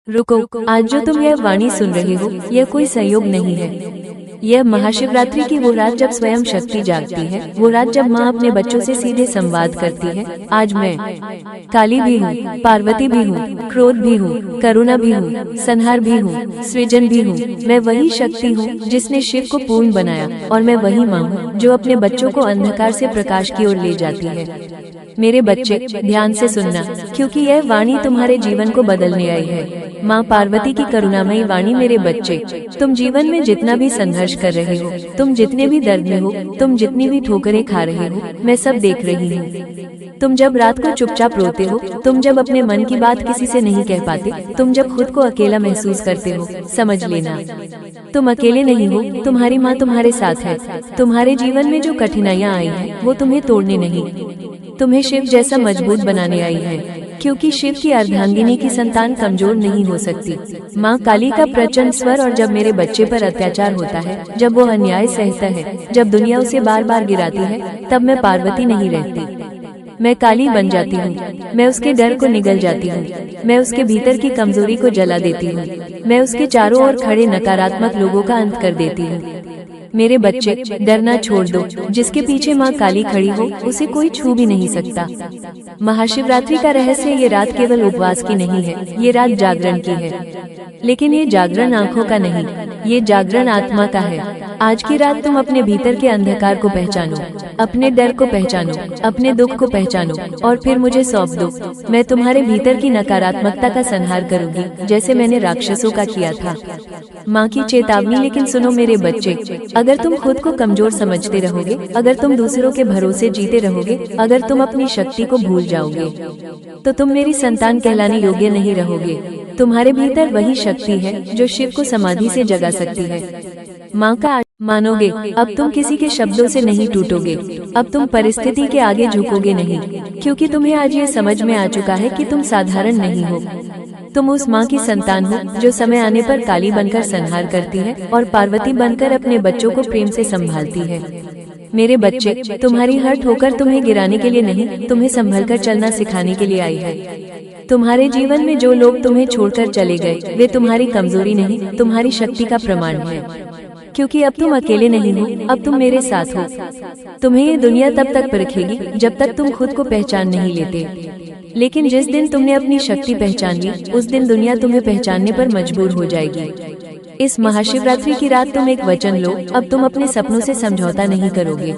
रुको, आज जो तुम यह वाणी सुन रहे हो, यह कोई संयोग नहीं है। यह महाशिवरात्रि की वो रात जब स्वयं शक्ति जागती है, वो रात जब माँ अपने बच्चों से सीधे संवाद करती है। आज मैं काली भी हूँ, पार्वती भी हूँ, क्रोध भी हूँ, करुणा भी हूँ, संहार भी हूँ, सृजन भी हूँ। मैं वही शक्ति हूँ जिसने शिव को पूर्ण बनाया, और मैं वही माँ हूँ जो अपने बच्चों को अंधकार से प्रकाश की ओर ले जाती है। मेरे बच्चे, ध्यान से सुनना, क्योंकि यह वाणी तुम्हारे जीवन को बदलने आई है। माँ पार्वती की करुणामयी वाणी। मेरे बच्चे, तुम जीवन में जितना भी संघर्ष कर रहे हो, तुम जितने भी दर्द में हो, तुम जितनी भी ठोकरें खा रहे हो, मैं सब देख रही हूँ। तुम जब रात को चुपचाप रोते हो, तुम जब अपने मन की बात किसी से नहीं कह पाते, तुम जब खुद को अकेला महसूस करते हो, समझ लेना तुम अकेले नहीं हो। तुम्हारी माँ तुम्हारे साथ है। तुम्हारे जीवन में जो कठिनाइयाँ आई हैं, वो तुम्हें तोड़ने नहीं, तुम्हें शिव जैसा मजबूत बनाने आई है। क्योंकि शिव की अर्धांगिनी की संतान कमजोर नहीं हो सकती। माँ काली का प्रचंड स्वर। और जब मेरे बच्चे पर अत्याचार होता है, जब वो अन्याय सहता है, जब दुनिया उसे बार बार गिराती है, तब मैं पार्वती नहीं रहती, मैं काली बन जाती हूँ। मैं उसके डर को निगल जाती हूँ। मैं उसके भीतर की कमजोरी को जला देती हूँ। मैं उसके चारों ओर खड़े नकारात्मक लोगों का अंत कर देती हूँ। मेरे बच्चे, डरना छोड़ दो। जिसके पीछे माँ काली खड़ी हो, उसे कोई छू भी नहीं सकता। महाशिवरात्रि का रहस्य ये रात केवल उपवास की नहीं है, ये रात जागरण की है। लेकिन ये जागरण आंखों का नहीं, ये जागरण आत्मा का है। आज की रात तुम अपने भीतर के अंधकार को पहचानो, अपने डर को पहचानो, अपने दुख को पहचानो, और फिर मुझे सौंप दो। मैं तुम्हारे भीतर की नकारात्मकता का संहार करूंगी, जैसे मैंने राक्षसों का किया था। माँ की चेतावनी। लेकिन सुनो मेरे बच्चे, अगर तुम खुद को कमजोर समझते रहोगे, अगर तुम दूसरों के भरोसे जीते रहोगे, अगर तुम अपनी शक्ति को भूल जाओगे, तो तुम मेरी संतान कहलाने योग्य नहीं रहोगे। तुम्हारे भीतर वही शक्ति है जो शिव को समाधि से जगा सकती है। माँ का मानोगे, अब तुम किसी के शब्दों से नहीं टूटोगे। अब तुम परिस्थिति के आगे झुकोगे नहीं, क्योंकि तुम्हें आज ये समझ में आ चुका है कि तुम साधारण नहीं हो। तुम उस माँ की संतान हो जो समय आने पर काली बनकर संहार करती है और पार्वती बनकर अपने बच्चों को प्रेम से संभालती है। मेरे बच्चे, तुम्हारी हर ठोकर तुम्हें गिराने के लिए नहीं, तुम्हें संभलकर चलना सिखाने के लिए आई है। तुम्हारे जीवन में जो लोग तुम्हें छोड़कर चले गए, वे तुम्हारी कमजोरी नहीं, तुम्हारी शक्ति का प्रमाण है। क्योंकि अब तुम अकेले नहीं हो, अब तुम मेरे साथ हो। तुम्हें ये दुनिया तब तक परखेगी जब तक तुम खुद को पहचान नहीं लेते। लेकिन जिस दिन तुमने अपनी शक्ति पहचान ली, उस दिन दुनिया तुम्हें पहचानने पर मजबूर हो जाएगी। इस महाशिवरात्रि की रात तुम एक वचन लो। अब तुम अपने सपनों से समझौता नहीं करोगे।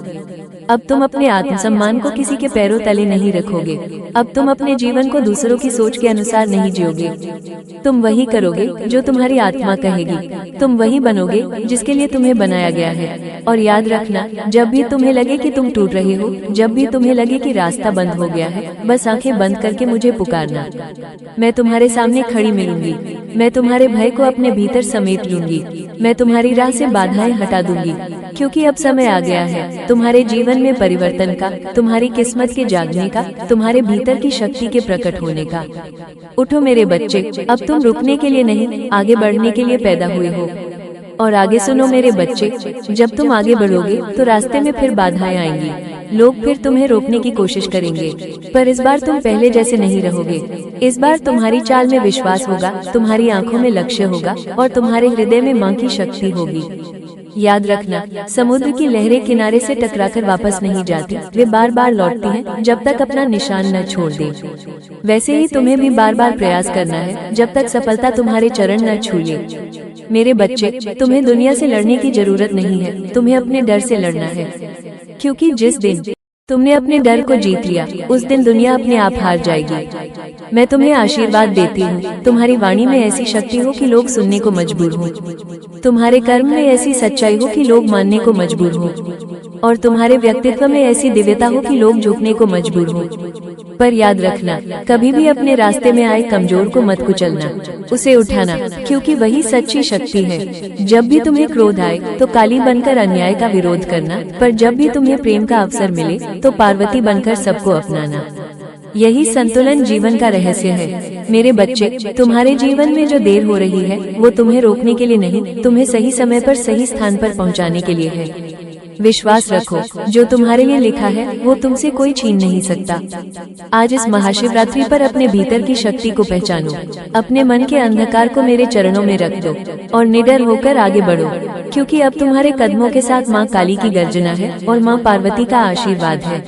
अब तुम अपने आत्मसम्मान को किसी के पैरों तले नहीं रखोगे। अब तुम अपने जीवन को दूसरों की सोच के अनुसार नहीं जियोगे। तुम वही करोगे जो तुम्हारी आत्मा कहेगी। तुम वही बनोगे जिसके लिए तुम्हें बनाया गया है। और याद रखना, जब भी तुम्हें लगे कि तुम टूट रहे हो, जब भी तुम्हें लगे कि रास्ता बंद हो गया है, बस आंखें बंद करके मुझे पुकारना। मैं तुम्हारे सामने खड़ी मिलूंगी। मैं तुम्हारे भय को अपने भीतर समेट लूंगी। मैं तुम्हारी राह से बाधाएं हटा दूंगी, क्योंकि अब समय आ गया है तुम्हारे जीवन में परिवर्तन का, तुम्हारी किस्मत के जागने का, तुम्हारे भीतर की शक्ति के प्रकट होने का। उठो मेरे बच्चे, अब तुम रुकने के लिए नहीं, आगे बढ़ने के लिए पैदा हुए हो। और आगे सुनो मेरे बच्चे, जब तुम आगे बढ़ोगे तो रास्ते में फिर बाधाएं आएंगी। लोग फिर तुम्हें रोकने की कोशिश करेंगे, पर इस बार तुम पहले जैसे नहीं रहोगे। इस बार तुम्हारी चाल में विश्वास होगा, तुम्हारी आंखों में लक्ष्य होगा, और तुम्हारे हृदय में माँ की शक्ति होगी। याद रखना, समुद्र की लहरें किनारे से टकराकर वापस नहीं जाती, वे बार बार लौटती हैं जब तक अपना निशान न छोड़ दे। वैसे ही तुम्हें भी बार बार प्रयास करना है, जब तक सफलता तुम्हारे चरण न छू ले। मेरे बच्चे, तुम्हें दुनिया से लड़ने की जरूरत नहीं है, तुम्हें अपने डर से लड़ना है। क्योंकि जिस दिन तुमने अपने डर को जीत लिया, उस दिन दुनिया अपने आप हार जाएगी। मैं तुम्हें आशीर्वाद देती हूँ। तुम्हारी वाणी में ऐसी शक्ति हो कि लोग सुनने को मजबूर हो। तुम्हारे कर्म में ऐसी सच्चाई हो कि लोग मानने को मजबूर हो। और तुम्हारे व्यक्तित्व में ऐसी दिव्यता हो कि लोग झुकने को मजबूर हो। पर याद रखना, कभी भी अपने रास्ते में आए कमजोर को मत कुचलना, उसे उठाना, क्योंकि वही सच्ची शक्ति है। जब भी तुम्हें क्रोध आए तो काली बनकर अन्याय का विरोध करना, पर जब भी तुम्हें प्रेम का अवसर मिले तो पार्वती बनकर सबको अपनाना। यही संतुलन जीवन का रहस्य है। मेरे बच्चे, तुम्हारे जीवन में जो देर हो रही है, वो तुम्हें रोकने के लिए नहीं, तुम्हें सही समय पर सही स्थान पर पहुंचाने के लिए है। विश्वास रखो, जो तुम्हारे लिए लिखा है वो तुमसे कोई छीन नहीं सकता। आज इस महाशिवरात्रि पर अपने भीतर की शक्ति को पहचानो, अपने मन के अंधकार को मेरे चरणों में रख दो और निडर होकर आगे बढ़ो, क्योंकि अब तुम्हारे कदमों के साथ माँ काली की गर्जना है और माँ पार्वती का आशीर्वाद है।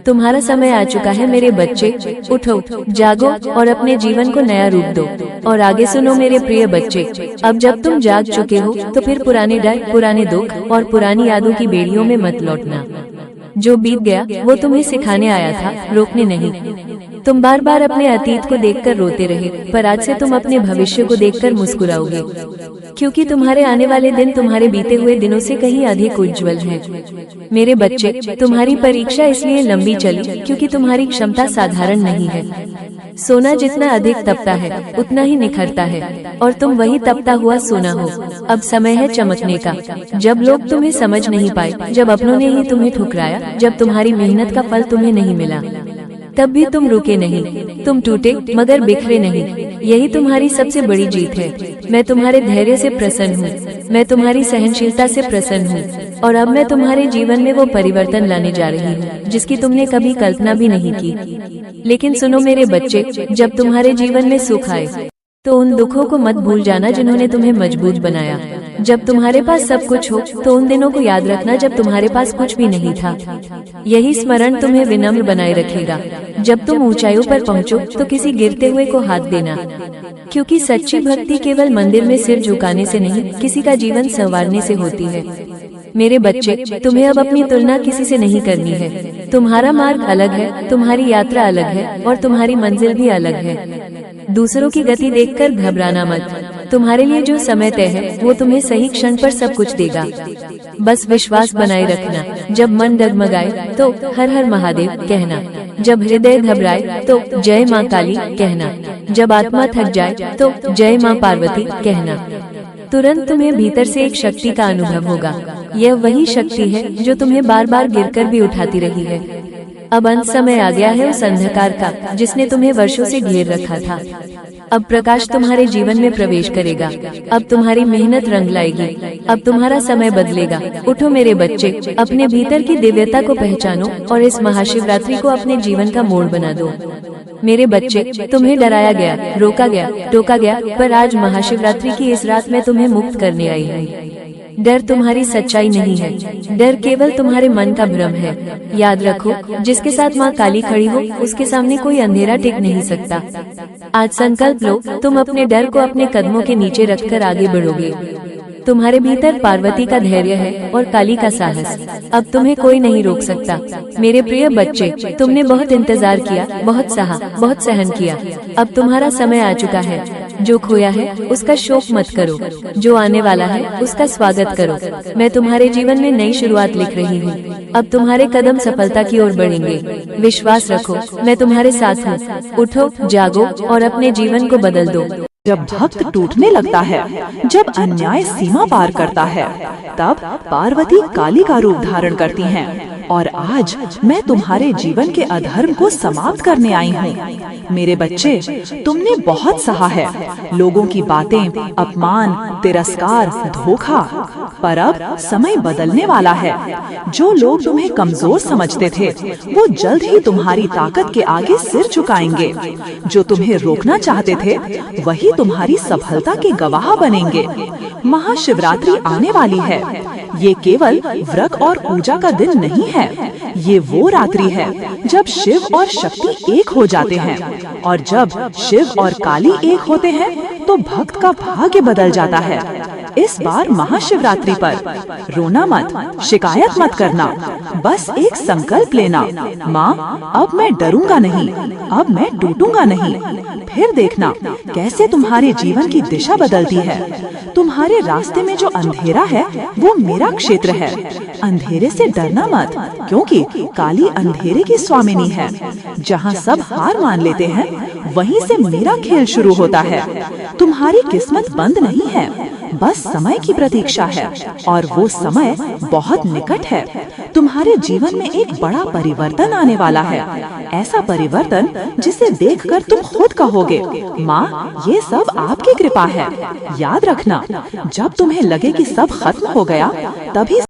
तुम्हारा समय आ चुका है मेरे बच्चे, उठो, जागो और अपने जीवन को नया रूप दो। और आगे सुनो मेरे प्रिय बच्चे, अब जब तुम जाग चुके हो तो फिर पुराने डर, पुराने दुख और पुरानी यादों की बेड़ियों में मत लौटना। जो बीत गया वो तुम्हें सिखाने आया था, रोकने नहीं। तुम बार बार अपने अतीत को देखकर रोते रहे, पर आज से तुम अपने भविष्य को देखकर मुस्कुराओगे, क्योंकि तुम्हारे आने वाले दिन तुम्हारे बीते हुए दिनों से कहीं अधिक उज्जवल हैं। मेरे बच्चे, तुम्हारी परीक्षा इसलिए लंबी चली क्योंकि तुम्हारी क्षमता साधारण नहीं है। सोना जितना अधिक तपता है उतना ही निखरता है, और तुम वही तपता हुआ सोना हो। अब समय है चमकने का। जब लोग तुम्हें समझ नहीं पाए, जब अपनों ने ही तुम्हें ठुकराया, जब तुम्हारी मेहनत का फल तुम्हें नहीं मिला, तब भी तुम रुके नहीं। तुम टूटे मगर बिखरे नहीं। यही तुम्हारी सबसे बड़ी जीत है। मैं तुम्हारे धैर्य से प्रसन्न हूँ, मैं तुम्हारी सहनशीलता से प्रसन्न हूँ, और अब मैं तुम्हारे जीवन में वो परिवर्तन लाने जा रही हूँ जिसकी तुमने कभी कल्पना भी नहीं की। लेकिन सुनो मेरे बच्चे, जब तुम्हारे जीवन में सुख आए तो उन दुखों को मत भूल जाना जिन्होंने तुम्हें मजबूत बनाया। जब तुम्हारे पास सब कुछ हो तो उन दिनों को याद रखना जब तुम्हारे पास कुछ भी नहीं था। यही स्मरण तुम्हें विनम्र बनाए रखेगा। जब तुम ऊंचाइयों पर पहुंचो तो किसी गिरते हुए को हाथ देना, क्योंकि सच्ची भक्ति केवल मंदिर में सिर झुकाने से नहीं, किसी का जीवन संवारने से होती है। मेरे बच्चे, तुम्हें अब अपनी तुलना किसी से नहीं करनी है। तुम्हारा मार्ग अलग है, तुम्हारी यात्रा अलग है, और तुम्हारी मंजिल भी अलग है। दूसरों की गति देखकर घबराना मत। तुम्हारे लिए जो समय तय है वो तुम्हें सही क्षण पर सब कुछ देगा। बस विश्वास बनाए रखना। जब मन डगमगाए तो हर हर महादेव कहना, जब हृदय घबराए तो जय माँ काली कहना, जब आत्मा थक जाए तो जय माँ पार्वती कहना। तुरंत तुम्हें भीतर से एक शक्ति का अनुभव होगा। यह वही शक्ति है जो तुम्हें बार बार गिरकर भी उठाती रही है। अब अंत समय आ गया है उस अंधकार का जिसने तुम्हें वर्षों से घेर रखा था। अब प्रकाश तुम्हारे जीवन में प्रवेश करेगा। अब तुम्हारी मेहनत रंग लाएगी। अब तुम्हारा समय बदलेगा। उठो मेरे बच्चे, अपने भीतर की दिव्यता को पहचानो और इस महाशिवरात्रि को अपने जीवन का मोड़ बना दो। मेरे बच्चे, तुम्हें डराया गया, रोका गया, टोका गया, पर आज महाशिवरात्रि की इस रात में तुम्हें मुक्त करने आई हूँ। डर तुम्हारी सच्चाई नहीं है, डर केवल तुम्हारे मन का भ्रम है। याद रखो, जिसके साथ माँ काली खड़ी हो उसके सामने कोई अंधेरा टिक नहीं सकता। आज संकल्प लो, तुम अपने डर को अपने कदमों के नीचे रखकर आगे बढ़ोगे। तुम्हारे भीतर पार्वती का धैर्य है और काली का साहस। अब तुम्हें कोई नहीं रोक सकता। मेरे प्रिय बच्चे, तुमने बहुत इंतजार किया, बहुत सहा, बहुत सहन किया। अब तुम्हारा समय आ चुका है। जो खोया है उसका शोक मत करो, जो आने वाला है उसका स्वागत करो। मैं तुम्हारे जीवन में नई शुरुआत लिख रही हूँ। अब तुम्हारे कदम सफलता की ओर बढ़ेंगे। विश्वास रखो, मैं तुम्हारे साथ हूँ। उठो, जागो और अपने जीवन को बदल दो। जब भक्त टूटने लगता है, जब अन्याय सीमा पार करता है, तब पार्वती काली का रूप धारण करती हैं। और आज मैं तुम्हारे जीवन के अधर्म को समाप्त करने आई हूँ। मेरे बच्चे, तुमने बहुत सहा है, लोगों की बातें, अपमान, तिरस्कार, धोखा, पर अब समय बदलने वाला है। जो लोग तुम्हें कमजोर समझते थे वो जल्द ही तुम्हारी ताकत के आगे सिर झुकाएंगे। जो तुम्हें रोकना चाहते थे वही तुम्हारी सफलता के गवाह बनेंगे। महाशिवरात्रि आने वाली है। ये केवल व्रत और पूजा का दिन नहीं है, ये वो रात्रि है जब शिव और शक्ति एक हो जाते हैं। और जब शिव और काली एक होते हैं तो भक्त का भाग्य बदल जाता है। इस बार महाशिवरात्रि पर रोना मत, शिकायत मत करना, बस एक संकल्प लेना, माँ अब मैं डरूंगा नहीं, अब मैं टूटूंगा नहीं। फिर देखना कैसे तुम्हारे जीवन की दिशा बदलती है। तुम्हारे रास्ते में जो अंधेरा है वो मेरा क्षेत्र है। अंधेरे से डरना मत, क्योंकि काली अंधेरे की स्वामिनी है। जहाँ सब हार मान लेते हैं वहीं से मेरा खेल शुरू होता है। तुम्हारी किस्मत बंद नहीं है, बस समय की प्रतीक्षा है, और वो समय बहुत निकट है। तुम्हारे जीवन में एक बड़ा परिवर्तन आने वाला है। ऐसा परिवर्तन जिसे देखकर तुम खुद कहोगे, माँ ये सब आपकी कृपा है। याद रखना, जब तुम्हें लगे कि सब खत्म हो गया तभी